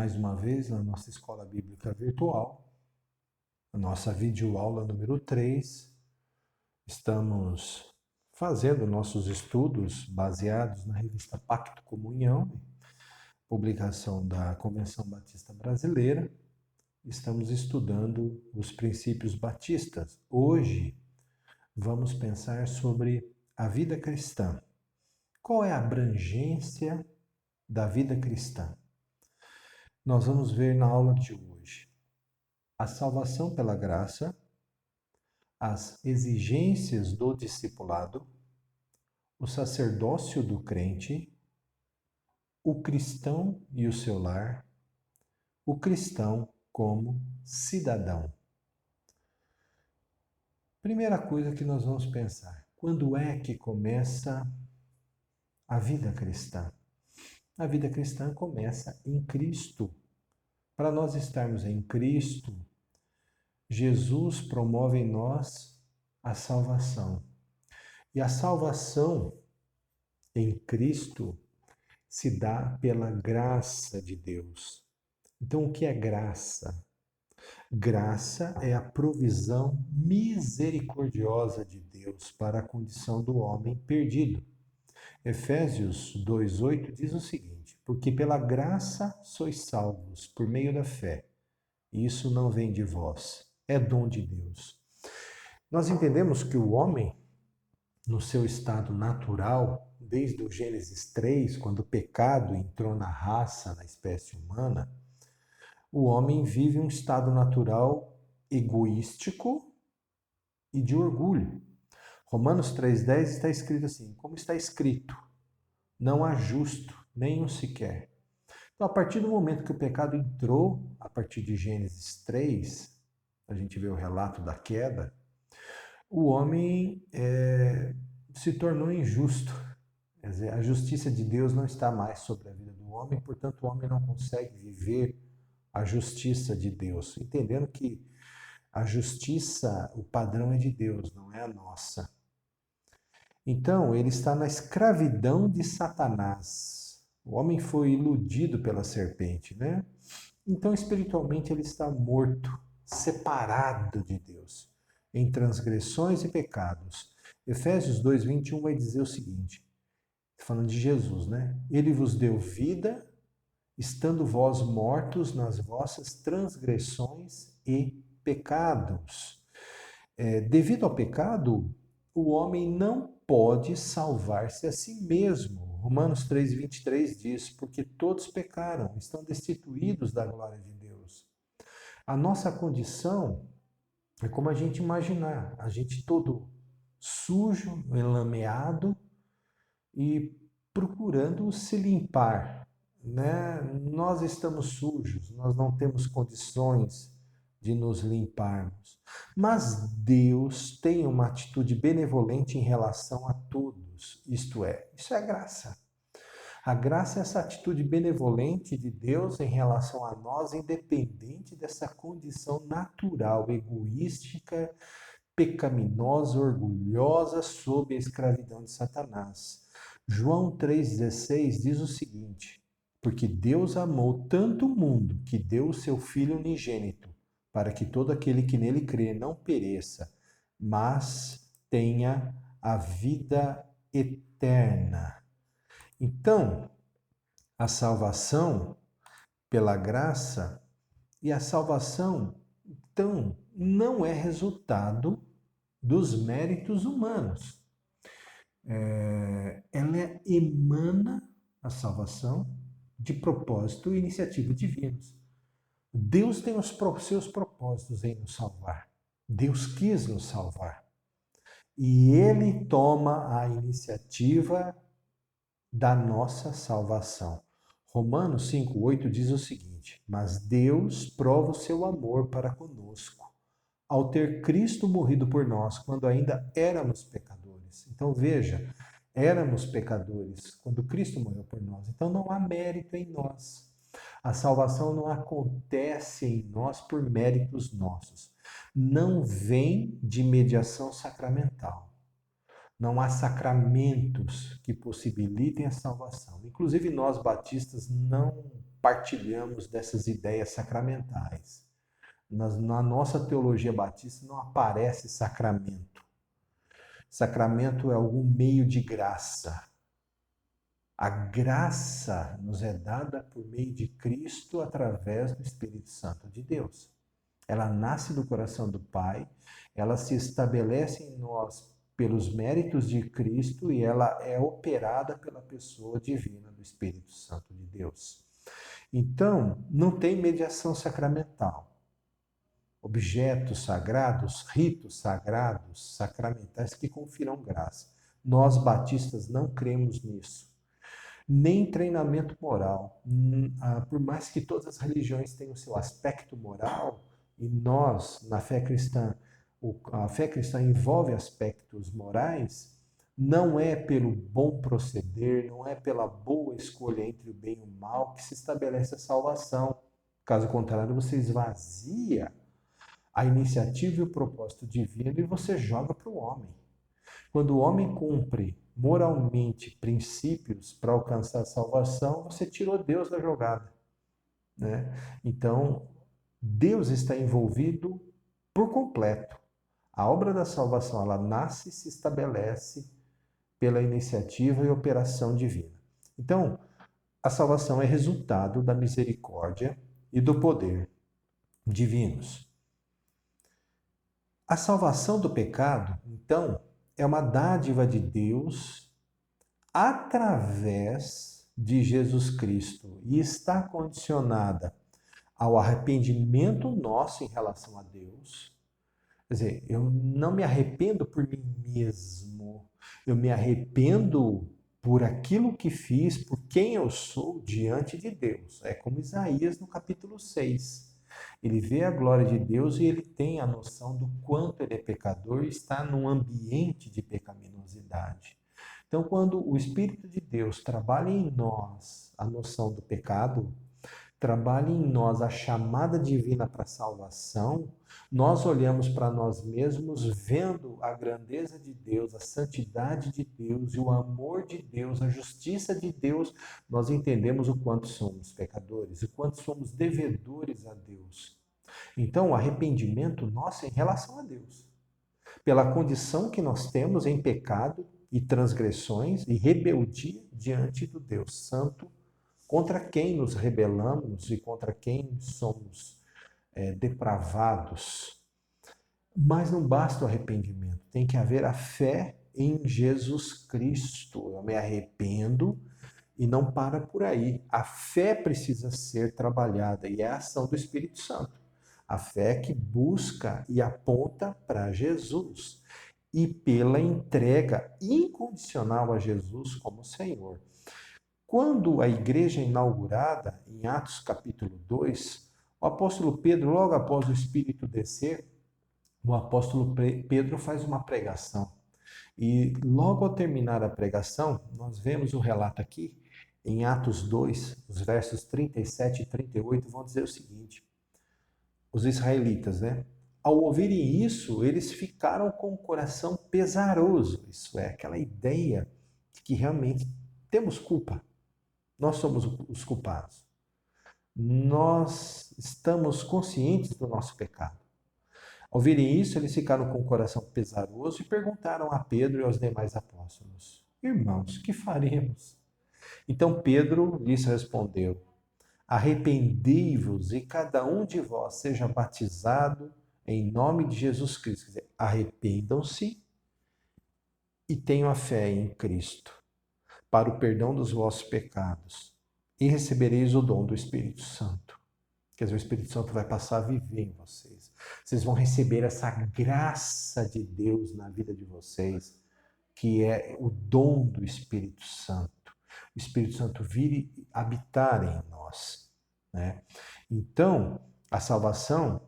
mais uma vez na nossa Escola Bíblica Virtual, a nossa videoaula número 3. Estamos fazendo nossos estudos baseados na revista Pacto Comunhão, publicação da Convenção Batista Brasileira. Estamos estudando os princípios batistas. Hoje vamos pensar sobre a vida cristã. Qual é a abrangência da vida cristã? Nós vamos ver na aula de hoje a salvação pela graça, as exigências do discipulado, o sacerdócio do crente, o cristão e o seu lar, o cristão como cidadão. Primeira coisa que nós vamos pensar: quando é que começa a vida cristã? A vida cristã começa em Cristo. Para nós estarmos em Cristo, Jesus promove em nós a salvação. E a salvação em Cristo se dá pela graça de Deus. Então, o que é graça? Graça é a provisão misericordiosa de Deus para a condição do homem perdido. Efésios 2:8 diz o seguinte: porque pela graça sois salvos por meio da fé. E isso não vem de vós, é dom de Deus. Nós entendemos que o homem, no seu estado natural, desde o Gênesis 3, quando o pecado entrou na raça, na espécie humana, o homem vive um estado natural egoístico e de orgulho. Romanos 3,10 está escrito assim: como está escrito, não há justo, nenhum sequer. Então, a partir do momento que o pecado entrou, a partir de Gênesis 3, a gente vê o relato da queda, o homem se tornou injusto. Quer dizer, a justiça de Deus não está mais sobre a vida do homem, portanto o homem não consegue viver a justiça de Deus, entendendo que a justiça, o padrão é de Deus, não é a nossa. Então, ele está na escravidão de Satanás. O homem foi iludido pela serpente, né? Então, espiritualmente, ele está morto, separado de Deus, em transgressões e pecados. Efésios 2:21 vai dizer o seguinte, falando de Jesus, né? Ele vos deu vida, estando vós mortos nas vossas transgressões e pecados. Devido ao pecado, o homem não pode salvar-se a si mesmo. Romanos 3:23 diz, porque todos pecaram, estão destituídos da glória de Deus. A nossa condição é como a gente imaginar, a gente todo sujo, enlameado e procurando se limpar, né? Nós estamos sujos, nós não temos condições de nos limparmos. Mas Deus tem uma atitude benevolente em relação a todos, isto é, isso é graça. A graça é essa atitude benevolente de Deus em relação a nós, independente dessa condição natural, egoística, pecaminosa, orgulhosa, sob a escravidão de Satanás. João 3,16 diz o seguinte: porque Deus amou tanto o mundo que deu o seu Filho unigênito, para que todo aquele que nele crê não pereça, mas tenha a vida eterna. Então, a salvação pela graça, e a salvação, então, não é resultado dos méritos humanos. Ela emana a salvação de propósito e iniciativa divinos. Deus tem os seus propósitos em nos salvar. Deus quis nos salvar. E Ele toma a iniciativa da nossa salvação. Romanos 5,8 diz o seguinte: mas Deus prova o seu amor para conosco, ao ter Cristo morrido por nós, quando ainda éramos pecadores. Então veja, éramos pecadores quando Cristo morreu por nós. Então não há mérito em nós. A salvação não acontece em nós por méritos nossos. Não vem de mediação sacramental. Não há sacramentos que possibilitem a salvação. Inclusive nós batistas não partilhamos dessas ideias sacramentais. Na nossa teologia batista não aparece sacramento. Sacramento é algum meio de graça. A graça nos é dada por meio de Cristo através do Espírito Santo de Deus. Ela nasce do coração do Pai, ela se estabelece em nós pelos méritos de Cristo e ela é operada pela pessoa divina do Espírito Santo de Deus. Então, não tem mediação sacramental. Objetos sagrados, ritos sagrados, sacramentais que confiram graça. Nós batistas não cremos nisso. Nem treinamento moral. Por mais que todas as religiões tenham o seu aspecto moral, e nós, na fé cristã, a fé cristã envolve aspectos morais, não é pelo bom proceder, não é pela boa escolha entre o bem e o mal que se estabelece a salvação. Caso contrário, você esvazia a iniciativa e o propósito divino e você joga para o homem. Quando o homem cumpre moralmente princípios para alcançar a salvação, você tirou Deus da jogada, né? Então, Deus está envolvido por completo. A obra da salvação, ela nasce e se estabelece pela iniciativa e operação divina. Então, a salvação é resultado da misericórdia e do poder divinos. A salvação do pecado, então, é uma dádiva de Deus através de Jesus Cristo e está condicionada ao arrependimento nosso em relação a Deus. Quer dizer, eu não me arrependo por mim mesmo, eu me arrependo por aquilo que fiz, por quem eu sou diante de Deus. É como Isaías no capítulo 6. Ele vê a glória de Deus e ele tem a noção do quanto ele é pecador e está num ambiente de pecaminosidade. Então, quando o Espírito de Deus trabalha em nós a noção do pecado, trabalha em nós a chamada divina para a salvação, nós olhamos para nós mesmos vendo a grandeza de Deus, a santidade de Deus e o amor de Deus, a justiça de Deus, nós entendemos o quanto somos pecadores, o quanto somos devedores a Deus. Então, o arrependimento nosso é em relação a Deus, pela condição que nós temos em pecado e transgressões e rebeldia diante do Deus Santo, contra quem nos rebelamos e contra quem somos depravados. Mas não basta o arrependimento, tem que haver a fé em Jesus Cristo. Eu me arrependo e não para por aí. A fé precisa ser trabalhada e é a ação do Espírito Santo. A fé que busca e aponta para Jesus e pela entrega incondicional a Jesus como Senhor. Quando a igreja é inaugurada, em Atos capítulo 2, o apóstolo Pedro, logo após o Espírito descer, o apóstolo Pedro faz uma pregação. E logo ao terminar a pregação, nós vemos o relato aqui, em Atos 2, os versos 37 e 38, vão dizer o seguinte: os israelitas, né? Ao ouvirem isso, eles ficaram com o coração pesaroso. Isso é, aquela ideia de que realmente temos culpa. Nós somos os culpados. Nós estamos conscientes do nosso pecado. Ao ouvirem isso, eles ficaram com o coração pesaroso e perguntaram a Pedro e aos demais apóstolos: irmãos, que faremos? Então Pedro lhes respondeu: arrependei-vos e cada um de vós seja batizado em nome de Jesus Cristo. Quer dizer, arrependam-se e tenham a fé em Cristo para o perdão dos vossos pecados e recebereis o dom do Espírito Santo. Quer dizer, o Espírito Santo vai passar a viver em vocês. Vocês vão receber essa graça de Deus na vida de vocês, que é o dom do Espírito Santo. O Espírito Santo vir e habitar em nós, né? Então, a salvação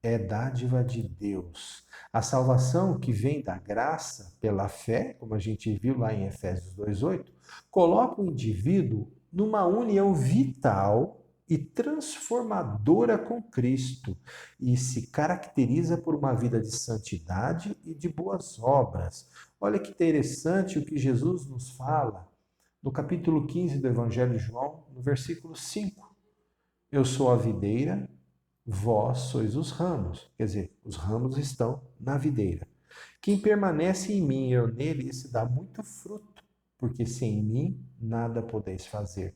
é dádiva de Deus. A salvação que vem da graça pela fé, como a gente viu lá em Efésios 2:8, coloca o indivíduo numa união vital e transformadora com Cristo e se caracteriza por uma vida de santidade e de boas obras. Olha que interessante o que Jesus nos fala no capítulo 15 do Evangelho de João, no versículo 5. Eu sou a videira, vós sois os ramos. Quer dizer, os ramos estão na videira. Quem permanece em mim e eu nele, esse dá muito fruto, porque sem mim nada podeis fazer.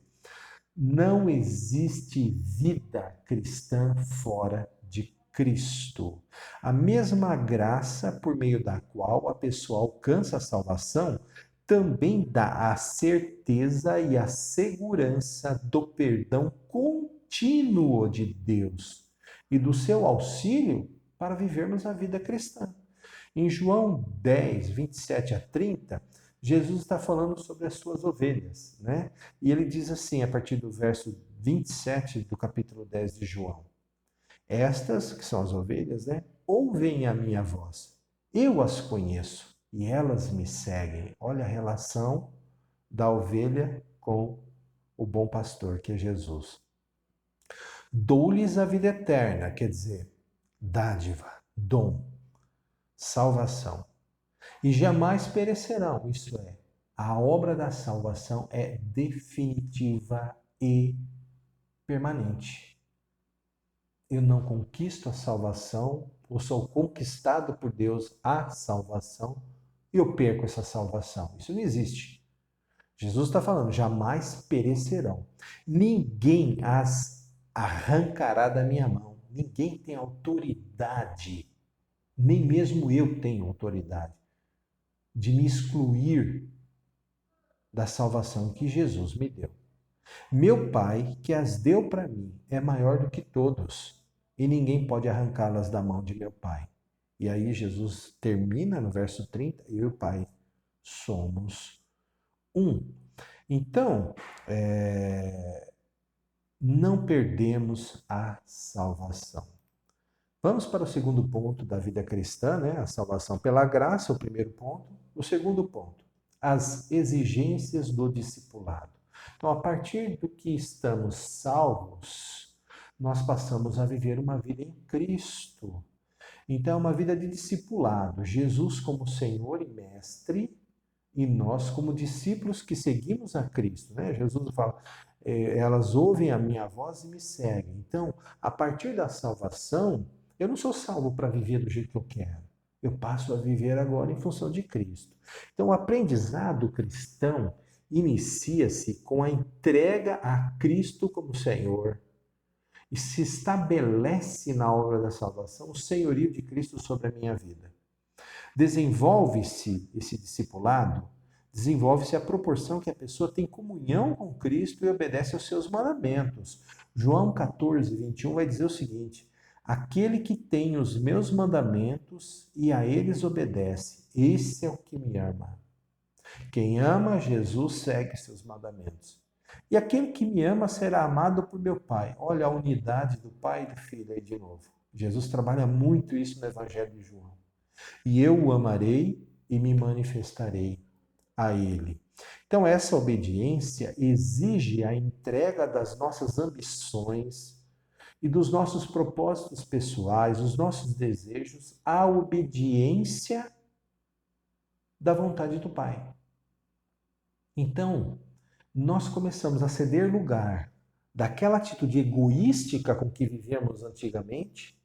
Não existe vida cristã fora de Cristo. A mesma graça por meio da qual a pessoa alcança a salvação também dá a certeza e a segurança do perdão contínuo de Deus e do seu auxílio para vivermos a vida cristã. Em João 10, 27 a 30, Jesus está falando sobre as suas ovelhas, né? E ele diz assim, a partir do verso 27 do capítulo 10 de João: Estas, que são as ovelhas, né? Ouvem a minha voz. Eu as conheço e elas me seguem. Olha a relação da ovelha com o bom pastor, que é Jesus. Dou-lhes a vida eterna, quer dizer, dádiva, dom, salvação. E jamais perecerão, isto é, a obra da salvação é definitiva e permanente. Eu não conquisto a salvação, ou sou conquistado por Deus a salvação, e eu perco essa salvação. Isso não existe. Jesus está falando, jamais perecerão. Ninguém as arrancará da minha mão. Ninguém tem autoridade, nem mesmo eu tenho autoridade, de me excluir da salvação que Jesus me deu. Meu Pai, que as deu para mim, é maior do que todos, e ninguém pode arrancá-las da mão de meu Pai. E aí Jesus termina no verso 30, eu e o Pai somos um. Então, não perdemos a salvação. Vamos para o segundo ponto da vida cristã, né? A salvação pela graça, o primeiro ponto. O segundo ponto, as exigências do discipulado. Então, a partir do que estamos salvos, nós passamos a viver uma vida em Cristo. Então, é uma vida de discipulado. Jesus como Senhor e Mestre, e nós como discípulos que seguimos a Cristo, né? Jesus fala, elas ouvem a minha voz e me seguem. Então, a partir da salvação, eu não sou salvo para viver do jeito que eu quero. Eu passo a viver agora em função de Cristo. Então, o aprendizado cristão inicia-se com a entrega a Cristo como Senhor e se estabelece na obra da salvação o senhorio de Cristo sobre a minha vida. Desenvolve-se esse discipulado, desenvolve-se à proporção que a pessoa tem comunhão com Cristo e obedece aos seus mandamentos. João 14, 21 vai dizer o seguinte: aquele que tem os meus mandamentos e a eles obedece, esse é o que me ama. Quem ama Jesus segue seus mandamentos. E aquele que me ama será amado por meu Pai. Olha a unidade do Pai e do Filho aí de novo. Jesus trabalha muito isso no Evangelho de João. E eu o amarei e me manifestarei a ele. Então, essa obediência exige a entrega das nossas ambições e dos nossos propósitos pessoais, dos nossos desejos, à obediência da vontade do Pai. Então, nós começamos a ceder lugar daquela atitude egoística com que vivíamos antigamente,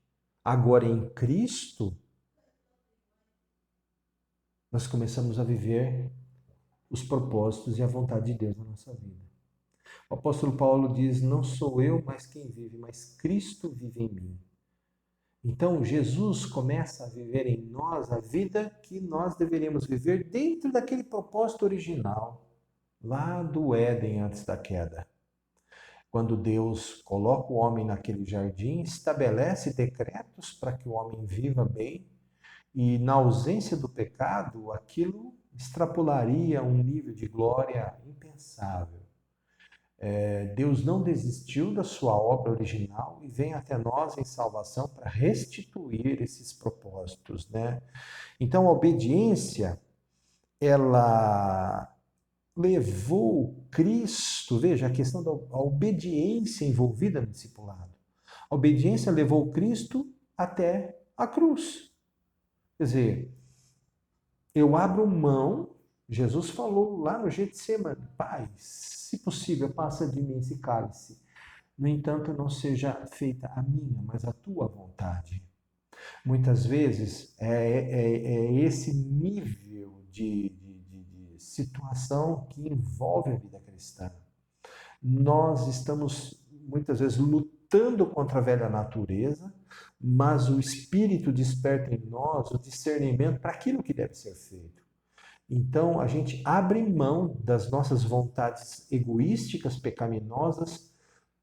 agora em Cristo, nós começamos a viver os propósitos e a vontade de Deus na nossa vida. O apóstolo Paulo diz, não sou eu, mas quem vive, mas Cristo vive em mim. Então, Jesus começa a viver em nós a vida que nós deveríamos viver dentro daquele propósito original, lá do Éden antes da queda. Quando Deus coloca o homem naquele jardim, estabelece decretos para que o homem viva bem, e na ausência do pecado, aquilo extrapolaria um nível de glória impensável. Deus não desistiu da sua obra original e vem até nós em salvação para restituir esses propósitos, né? Então, a obediência, ela levou Cristo, veja a questão da obediência envolvida no discipulado. A obediência levou Cristo até a cruz. Quer dizer, eu abro mão, Jesus falou lá no Getsemane, Pai, se possível, passa de mim esse cálice, No entanto, não seja feita a minha, mas a tua vontade. Muitas vezes é esse nível de situação que envolve a vida cristã. Nós estamos muitas vezes lutando contra a velha natureza, mas o Espírito desperta em nós o discernimento para aquilo que deve ser feito. Então, a gente abre mão das nossas vontades egoísticas, pecaminosas,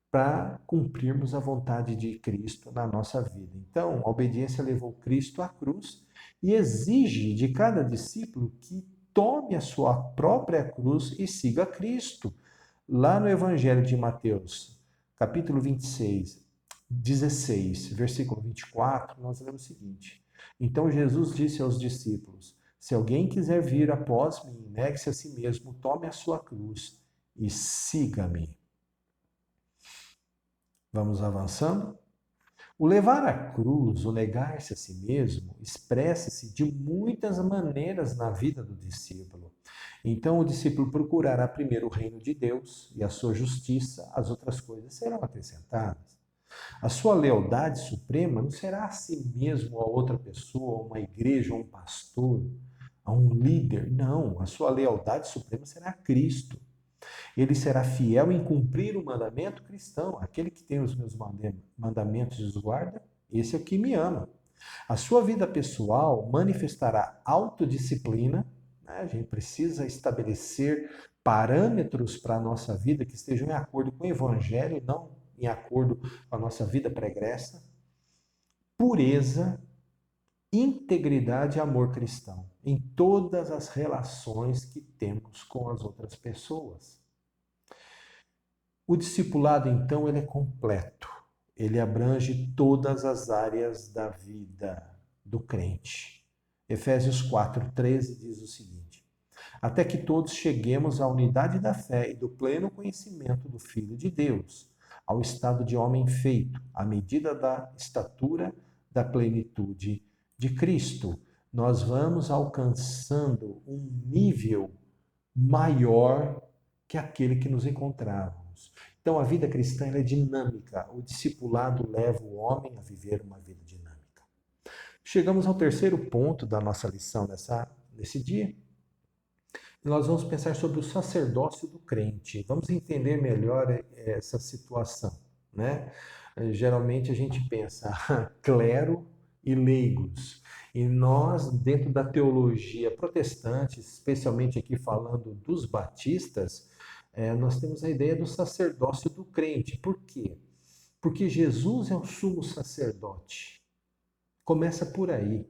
para cumprirmos a vontade de Cristo na nossa vida. Então, a obediência levou Cristo à cruz e exige de cada discípulo que tome a sua própria cruz e siga Cristo. Lá no Evangelho de Mateus, capítulo 16, versículo 24, nós lemos o seguinte: Então Jesus disse aos discípulos: Se alguém quiser vir após mim, negue-se a si mesmo, tome a sua cruz e siga-me. Vamos avançando? O levar a cruz, o negar-se a si mesmo, expressa-se de muitas maneiras na vida do discípulo. Então, o discípulo procurará primeiro o reino de Deus e a sua justiça, as outras coisas serão acrescentadas. A sua lealdade suprema não será a si mesmo, a outra pessoa, a uma igreja, a um pastor, a um líder. Não, a sua lealdade suprema será a Cristo. Ele será fiel em cumprir o mandamento cristão. Aquele que tem os meus mandamentos e os guarda, esse é o que me ama. A sua vida pessoal manifestará autodisciplina. Né? A gente precisa estabelecer parâmetros para a nossa vida que estejam em acordo com o Evangelho, não em acordo com a nossa vida pregressa. Pureza, integridade e amor cristão em todas as relações que temos com as outras pessoas. O discipulado, então, ele é completo. Ele abrange todas as áreas da vida do crente. Efésios 4:13 diz o seguinte: Até que todos cheguemos à unidade da fé e do pleno conhecimento do Filho de Deus, ao estado de homem feito, à medida da estatura da plenitude de Cristo. Nós vamos alcançando um nível maior que aquele que nos encontrávamos. Então, a vida cristã é dinâmica. O discipulado leva o homem a viver uma vida dinâmica. Chegamos ao terceiro ponto da nossa lição nesse dia. Nós vamos pensar sobre o sacerdócio do crente. Vamos entender melhor essa situação, né? Geralmente a gente pensa clero e leigos. E nós, dentro da teologia protestante, especialmente aqui falando dos batistas, nós temos a ideia do sacerdócio do crente. Por quê? Porque Jesus é o sumo sacerdote. Começa por aí.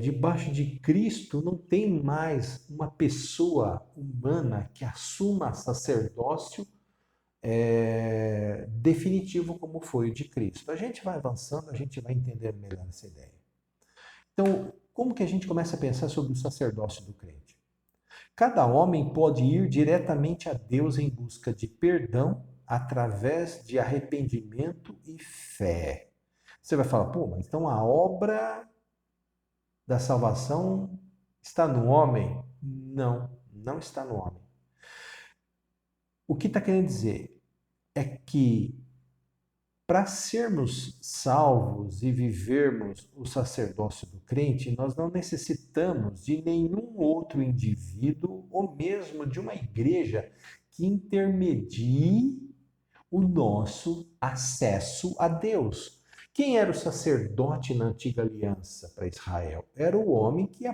Debaixo de Cristo não tem mais uma pessoa humana que assuma sacerdócio definitivo como foi o de Cristo. A gente vai avançando, a gente vai entender melhor essa ideia. Então, como que a gente começa a pensar sobre o sacerdócio do crente? Cada homem pode ir diretamente a Deus em busca de perdão através de arrependimento e fé. Você vai falar, pô, mas então a obra da salvação está no homem? Não, não está no homem. O que está querendo dizer é que para sermos salvos e vivermos o sacerdócio do crente, nós não necessitamos de nenhum outro indivíduo ou mesmo de uma igreja que intermedie o nosso acesso a Deus. Quem era o sacerdote na antiga aliança para Israel? Era o homem que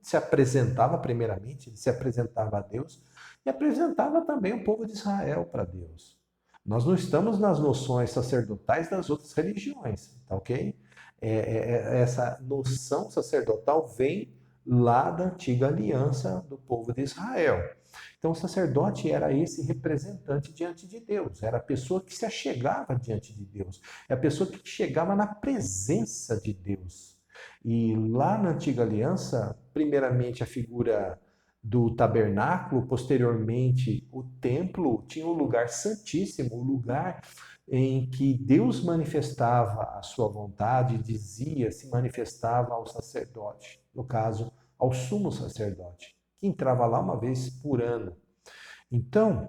se apresentava primeiramente, ele se apresentava a Deus e apresentava também o povo de Israel para Deus. Nós não estamos nas noções sacerdotais das outras religiões, tá ok? Essa noção sacerdotal vem lá da antiga aliança do povo de Israel. Então, o sacerdote era esse representante diante de Deus, era a pessoa que se achegava diante de Deus, é a pessoa que chegava na presença de Deus. E lá na antiga aliança, primeiramente a figura do tabernáculo, posteriormente o templo, tinha um lugar santíssimo, o lugar em que Deus manifestava a sua vontade, se manifestava ao sacerdote, no caso, ao sumo sacerdote, que entrava lá uma vez por ano. Então,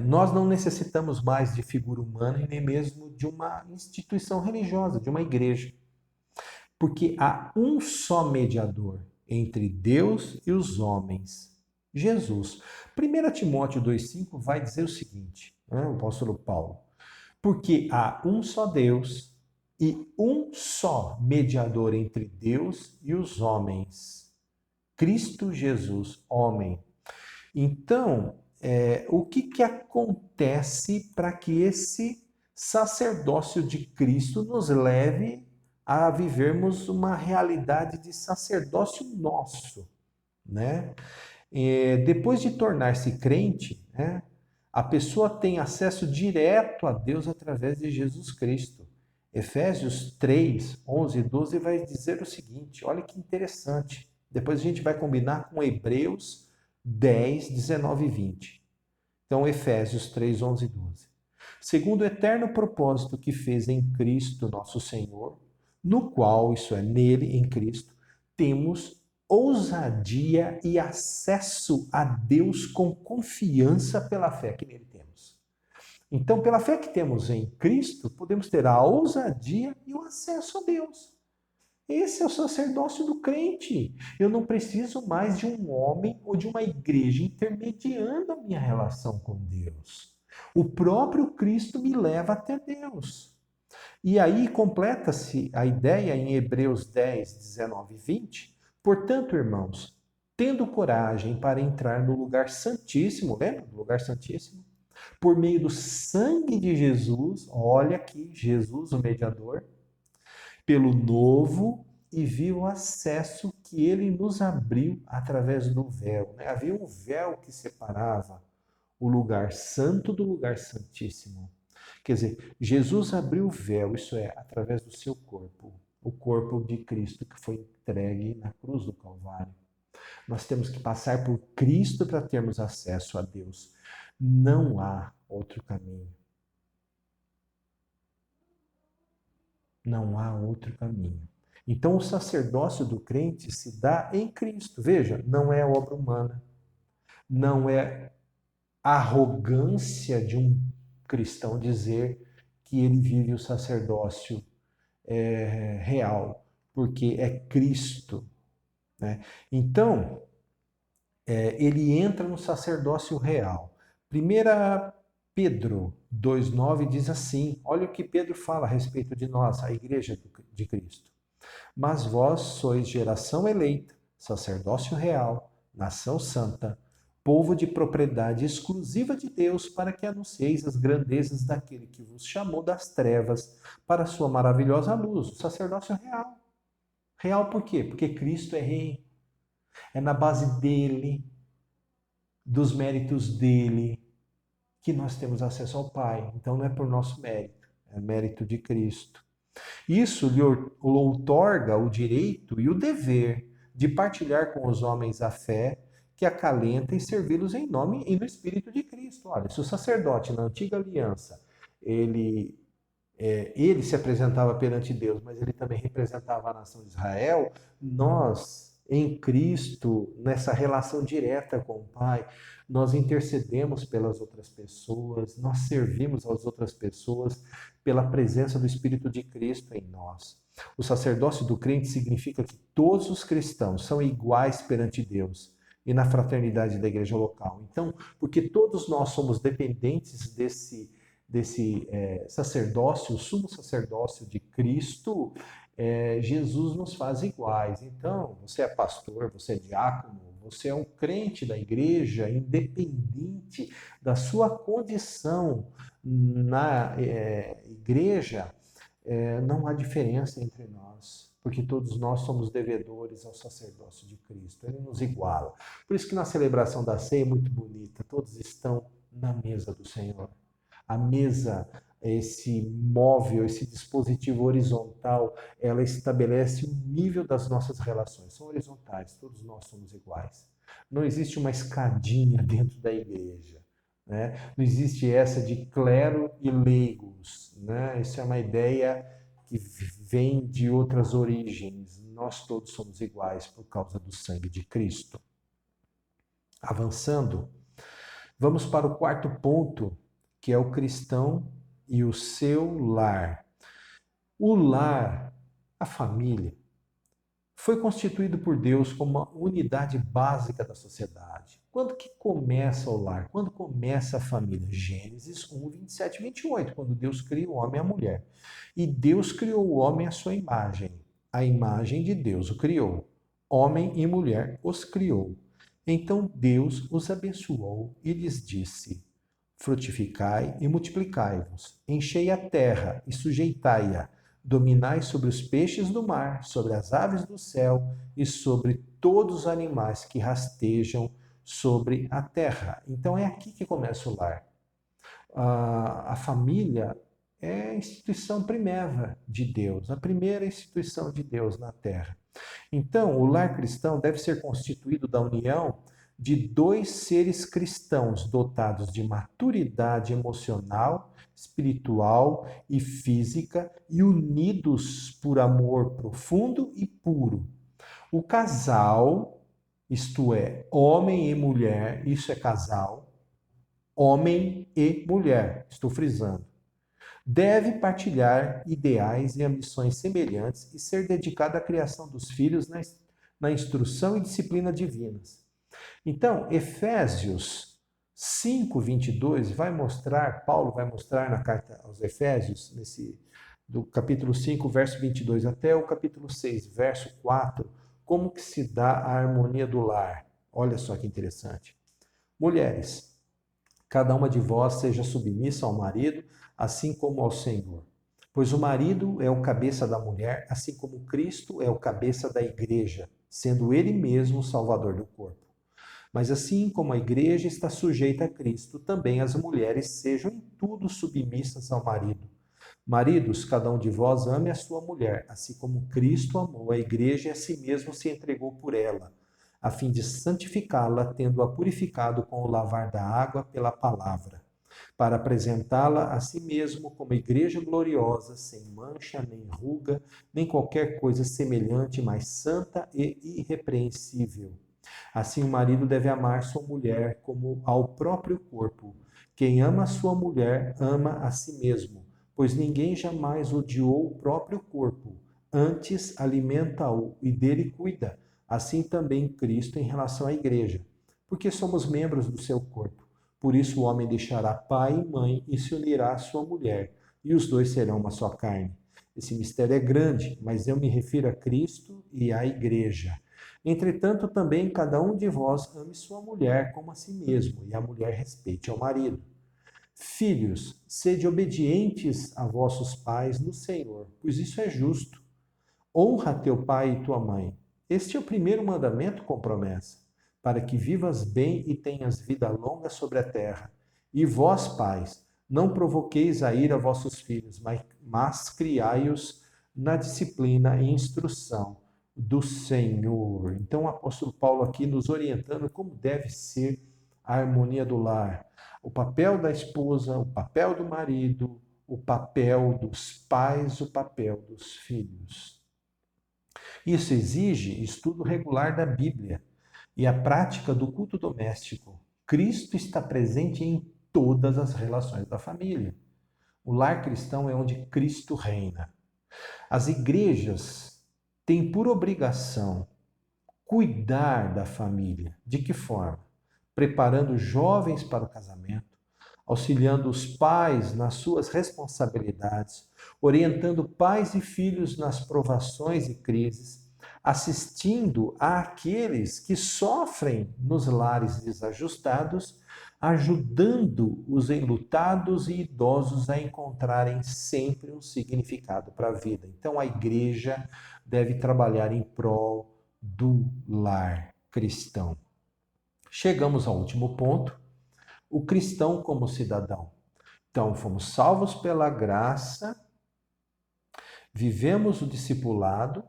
Nós não necessitamos mais de figura humana e nem mesmo de uma instituição religiosa, de uma igreja. Porque há um só mediador entre Deus e os homens, Jesus. 1 Timóteo 2,5 vai dizer o seguinte, né, o apóstolo Paulo: porque há um só Deus e um só mediador entre Deus e os homens, Cristo Jesus, homem. Então, o que acontece para que esse sacerdócio de Cristo nos leve a vivermos uma realidade de sacerdócio nosso, né? Depois de tornar-se crente, né, a pessoa tem acesso direto a Deus através de Jesus Cristo. Efésios 3, 11 e 12 vai dizer o seguinte, olha que interessante. Depois a gente vai combinar com Hebreus 10, 19 e 20. Então, Efésios 3, 11 e 12. Segundo o eterno propósito que fez em Cristo nosso Senhor, no qual, isso é, nele, em Cristo, temos ousadia e acesso a Deus com confiança pela fé que nele temos. Então, pela fé que temos em Cristo, podemos ter a ousadia e o acesso a Deus. Esse é o sacerdócio do crente. Eu não preciso mais de um homem ou de uma igreja intermediando a minha relação com Deus. O próprio Cristo me leva até Deus. E aí completa-se a ideia em Hebreus 10, 19 e 20. Portanto, irmãos, tendo coragem para entrar no lugar santíssimo, lembra do lugar santíssimo? Por meio do sangue de Jesus, olha aqui, Jesus, o mediador, pelo novo e vivo acesso que ele nos abriu através do véu. Havia um véu que separava o lugar santo do lugar santíssimo. Quer dizer, Jesus abriu o véu, isso é, através do seu corpo, o corpo de Cristo que foi entregue na cruz do Calvário. Nós temos que passar por Cristo para termos acesso a Deus. Não há outro caminho. Não há outro caminho. Então, o sacerdócio do crente se dá em Cristo. Veja, não é obra humana. Não é arrogância de um cristão dizer que ele vive o sacerdócio real, porque é Cristo, né? Então, ele entra no sacerdócio real. 1 Pedro 2,9 diz assim, olha o que Pedro fala a respeito de nós, a igreja de Cristo. Mas vós sois geração eleita, sacerdócio real, nação santa, povo de propriedade exclusiva de Deus, para que anuncieis as grandezas daquele que vos chamou das trevas para a sua maravilhosa luz, o sacerdócio real. Real por quê? Porque Cristo é rei. É na base dele, dos méritos dele, que nós temos acesso ao Pai. Então não é por nosso mérito, é mérito de Cristo. Isso lhe outorga o direito e o dever de partilhar com os homens a fé que acalenta e servi-los em nome e no Espírito de Cristo. Olha, se o sacerdote na antiga aliança, ele se apresentava perante Deus, mas ele também representava a nação de Israel, nós, em Cristo, nessa relação direta com o Pai, nós intercedemos pelas outras pessoas, nós servimos às outras pessoas pela presença do Espírito de Cristo em nós. O sacerdócio do crente significa que todos os cristãos são iguais perante Deus e na fraternidade da igreja local. Então, porque todos nós somos dependentes desse sacerdócio, o sumo sacerdócio de Cristo, Jesus nos faz iguais. Então, você é pastor, você é diácono, você é um crente da igreja, independente da sua condição na igreja, não há diferença entre nós, porque todos nós somos devedores ao sacerdócio de Cristo. Ele nos iguala. Por isso que na celebração da ceia é muito bonita, todos estão na mesa do Senhor. A mesa, esse móvel, esse dispositivo horizontal, ela estabelece o nível das nossas relações. São horizontais, todos nós somos iguais. Não existe uma escadinha dentro da igreja, né? Não existe essa de clero e leigos, né? Isso é uma ideia que vem de outras origens. Nós todos somos iguais por causa do sangue de Cristo. Avançando, Vamos para o quarto ponto, que é o cristão e o seu lar. O lar, a família, foi constituído por Deus como uma unidade básica da sociedade. Quando que começa o lar? Quando começa a família? Gênesis 1, 27 e 28, quando Deus cria o homem e a mulher. E Deus criou o homem à sua imagem. A imagem de Deus o criou. Homem e mulher os criou. Então Deus os abençoou e lhes disse: frutificai e multiplicai-vos, enchei a terra e sujeitai-a, dominai sobre os peixes do mar, sobre as aves do céu e sobre todos os animais que rastejam sobre a terra. Então é aqui que começa o lar. A família é a instituição primeira de Deus, a primeira instituição de Deus na terra. Então, o lar cristão deve ser constituído da união de dois seres cristãos dotados de maturidade emocional, espiritual e física e unidos por amor profundo e puro. O casal, isto é, homem e mulher, isso é casal, homem e mulher, estou frisando, deve partilhar ideais e ambições semelhantes e ser dedicado à criação dos filhos na instrução e disciplina divinas. Então, Efésios 5, 22 Paulo vai mostrar na carta aos Efésios, do capítulo 5, verso 22 até o capítulo 6, verso 4, como que se dá a harmonia do lar. Olha só que interessante. Mulheres, cada uma de vós seja submissa ao marido, assim como ao Senhor. Pois o marido é o cabeça da mulher, assim como Cristo é o cabeça da igreja, sendo ele mesmo o salvador do corpo. Mas assim como a igreja está sujeita a Cristo, também as mulheres sejam em tudo submissas ao marido. Maridos, cada um de vós ame a sua mulher, assim como Cristo amou a igreja e a si mesmo se entregou por ela, a fim de santificá-la, tendo-a purificado com o lavar da água pela palavra, para apresentá-la a si mesmo como igreja gloriosa, sem mancha, nem ruga, nem qualquer coisa semelhante, mas santa e irrepreensível. Assim, o marido deve amar sua mulher como ao próprio corpo. Quem ama a sua mulher, ama a si mesmo, pois ninguém jamais odiou o próprio corpo, antes alimenta-o e dele cuida. Assim também Cristo em relação à igreja, porque somos membros do seu corpo. Por isso o homem deixará pai e mãe e se unirá à sua mulher, e os dois serão uma só carne. Esse mistério é grande, mas eu me refiro a Cristo e à igreja. Entretanto, também cada um de vós ame sua mulher como a si mesmo, e a mulher respeite ao marido. Filhos, sede obedientes a vossos pais no Senhor, pois isso é justo. Honra teu pai e tua mãe. Este é o primeiro mandamento com promessa, para que vivas bem e tenhas vida longa sobre a terra. E vós, pais, não provoqueis a ira vossos filhos, mas criai-os na disciplina e instrução do Senhor. Então, o apóstolo Paulo aqui nos orientando como deve ser a harmonia do lar. O papel da esposa, o papel do marido, o papel dos pais, o papel dos filhos. Isso exige estudo regular da Bíblia e a prática do culto doméstico. Cristo está presente em todas as relações da família. O lar cristão é onde Cristo reina. As igrejas têm por obrigação cuidar da família. De que forma? Preparando jovens para o casamento, auxiliando os pais nas suas responsabilidades, orientando pais e filhos nas provações e crises, assistindo àqueles que sofrem nos lares desajustados, ajudando os enlutados e idosos a encontrarem sempre um significado para a vida. Então a igreja deve trabalhar em prol do lar cristão. Chegamos ao último ponto, o cristão como cidadão. Então, fomos salvos pela graça, vivemos o discipulado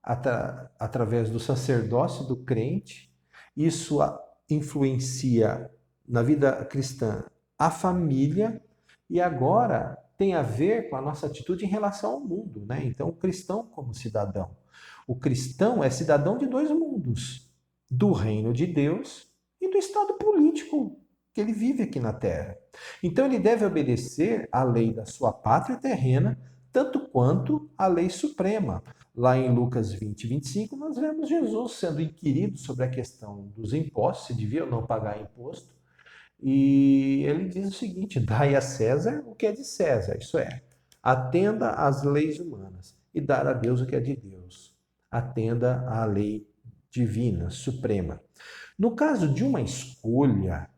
através do sacerdócio do crente, isso influencia na vida cristã a família e agora tem a ver com a nossa atitude em relação ao mundo, né? Então, o cristão como cidadão. O cristão é cidadão de dois mundos, do reino de Deus e do estado político que ele vive aqui na terra. Então ele deve obedecer à lei da sua pátria terrena, tanto quanto à lei suprema. Lá em Lucas 20, 25, nós vemos Jesus sendo inquirido sobre a questão dos impostos, se devia ou não pagar imposto. E ele diz o seguinte: dai a César o que é de César, isso é, atenda às leis humanas, e dar a Deus o que é de Deus. Atenda à lei divina, suprema. No caso de uma escolha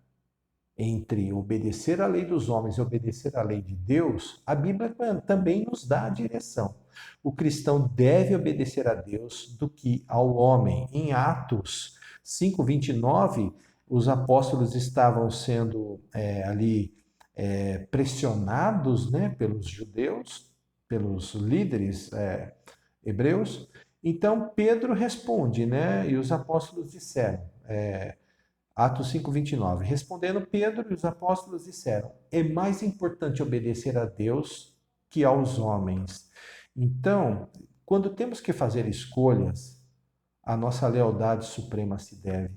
entre obedecer à lei dos homens e obedecer à lei de Deus, a Bíblia também nos dá a direção. O cristão deve obedecer a Deus do que ao homem. Em Atos 5:29, os apóstolos estavam sendo pressionados, né, pelos judeus, pelos líderes hebreus. Então Pedro responde, né, e os apóstolos disseram, Atos 5:29, respondendo Pedro e os apóstolos disseram: é mais importante obedecer a Deus que aos homens. Então, quando temos que fazer escolhas, a nossa lealdade suprema se deve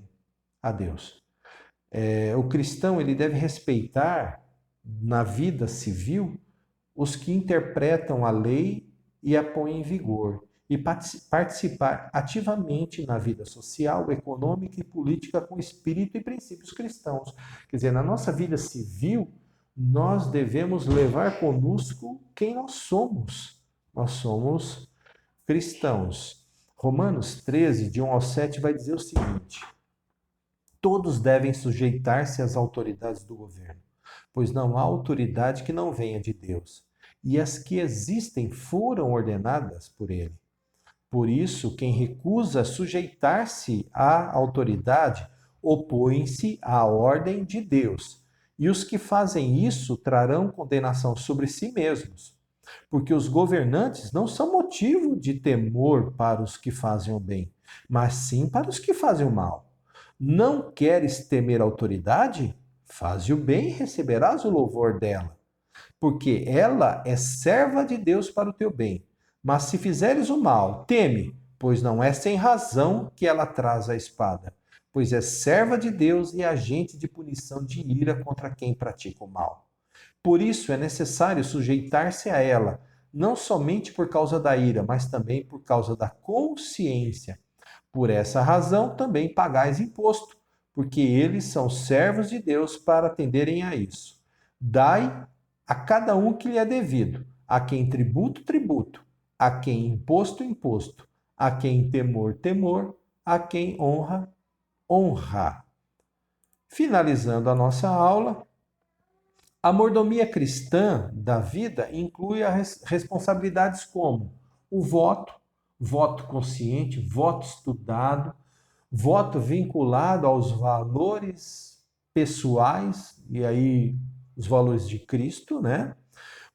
a Deus. O cristão ele deve respeitar na vida civil os que interpretam a lei e a põem em vigor, e participar ativamente na vida social, econômica e política com espírito e princípios cristãos. Quer dizer, na nossa vida civil, nós devemos levar conosco quem nós somos. Nós somos cristãos. Romanos 13, de 1 ao 7, vai dizer o seguinte: todos devem sujeitar-se às autoridades do governo, pois não há autoridade que não venha de Deus, e as que existem foram ordenadas por ele. Por isso, quem recusa sujeitar-se à autoridade opõe-se à ordem de Deus. E os que fazem isso trarão condenação sobre si mesmos, porque os governantes não são motivo de temor para os que fazem o bem, mas sim para os que fazem o mal. Não queres temer a autoridade? Faze o bem e receberás o louvor dela, porque ela é serva de Deus para o teu bem. Mas se fizeres o mal, teme, pois não é sem razão que ela traz a espada, pois é serva de Deus e agente de punição de ira contra quem pratica o mal. Por isso é necessário sujeitar-se a ela, não somente por causa da ira, mas também por causa da consciência. Por essa razão também pagais imposto, porque eles são servos de Deus para atenderem a isso. Dai a cada um que lhe é devido, a quem tributo, tributo, a quem imposto, imposto, a quem temor, temor, a quem honra, honra. Finalizando a nossa aula, a mordomia cristã da vida inclui as responsabilidades como o voto, voto consciente, voto estudado, voto vinculado aos valores pessoais, e aí os valores de Cristo, né?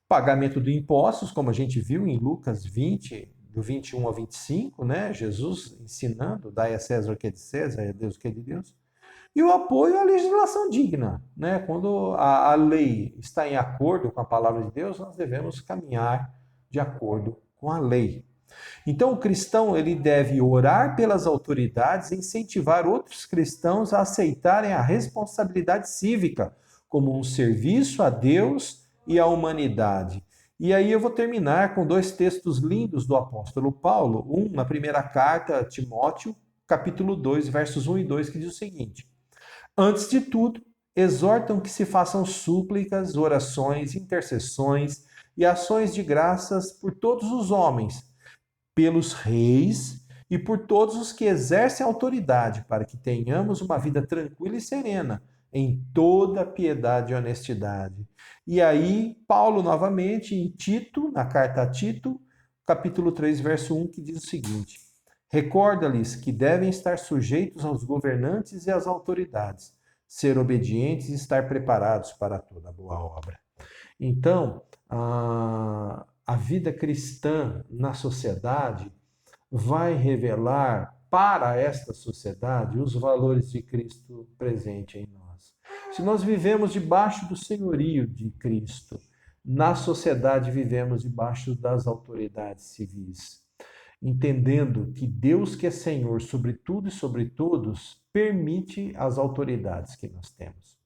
Pagamento de impostos, como a gente viu em Lucas 20, do 21 ao 25, né? Jesus ensinando, dai a César o que é de César e a Deus o que é de Deus. E o apoio à legislação digna, né? Quando a lei está em acordo com a palavra de Deus, nós devemos caminhar de acordo com a lei. Então, o cristão ele deve orar pelas autoridades e incentivar outros cristãos a aceitarem a responsabilidade cívica como um serviço a Deus e à humanidade. E aí eu vou terminar com dois textos lindos do apóstolo Paulo, um na primeira carta a Timóteo, capítulo 2, versos 1 e 2, que diz o seguinte: antes de tudo, exortam que se façam súplicas, orações, intercessões e ações de graças por todos os homens, pelos reis e por todos os que exercem autoridade, para que tenhamos uma vida tranquila e serena, em toda piedade e honestidade. E aí, Paulo, novamente, em Tito, na carta a Tito, capítulo 3, verso 1, que diz o seguinte: recorda-lhes que devem estar sujeitos aos governantes e às autoridades, ser obedientes e estar preparados para toda boa obra. Então, a vida cristã na sociedade vai revelar para esta sociedade os valores de Cristo presente em nós. Se nós vivemos debaixo do senhorio de Cristo, na sociedade vivemos debaixo das autoridades civis, entendendo que Deus, que é Senhor sobre tudo e sobre todos, permite as autoridades que nós temos.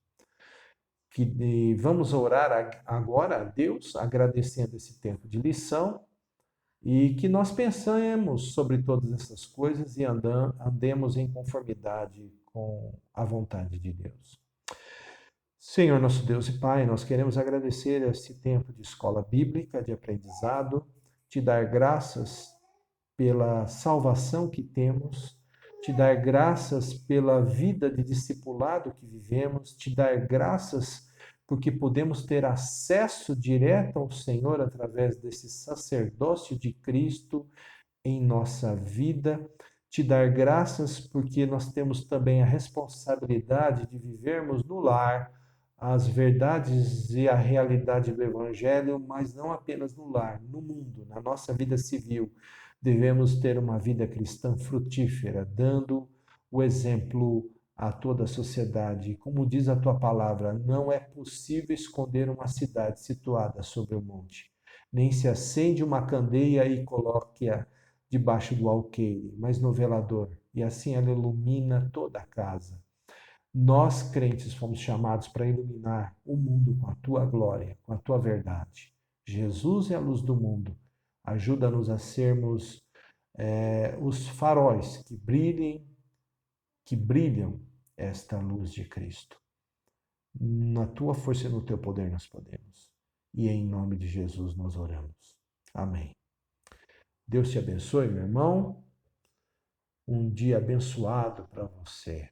E vamos orar agora a Deus, agradecendo esse tempo de lição, e que nós pensemos sobre todas essas coisas e andemos em conformidade com a vontade de Deus. Senhor, nosso Deus e Pai, nós queremos agradecer esse tempo de escola bíblica, de aprendizado, te dar graças pela salvação que temos, te dar graças pela vida de discipulado que vivemos, te dar graças porque podemos ter acesso direto ao Senhor através desse sacerdócio de Cristo em nossa vida, te dar graças porque nós temos também a responsabilidade de vivermos no lar as verdades e a realidade do Evangelho, mas não apenas no lar, no mundo, na nossa vida civil. Devemos ter uma vida cristã frutífera, dando o exemplo a toda a sociedade. Como diz a tua palavra, não é possível esconder uma cidade situada sobre o monte, nem se acende uma candeia e coloque-a debaixo do alqueire, mas no velador, e assim ela ilumina toda a casa. Nós, crentes, fomos chamados para iluminar o mundo com a tua glória, com a tua verdade. Jesus é a luz do mundo. Ajuda-nos a sermos os faróis que brilham esta luz de Cristo. Na tua força e no teu poder nós podemos. E em nome de Jesus nós oramos. Amém. Deus te abençoe, meu irmão. Um dia abençoado para você.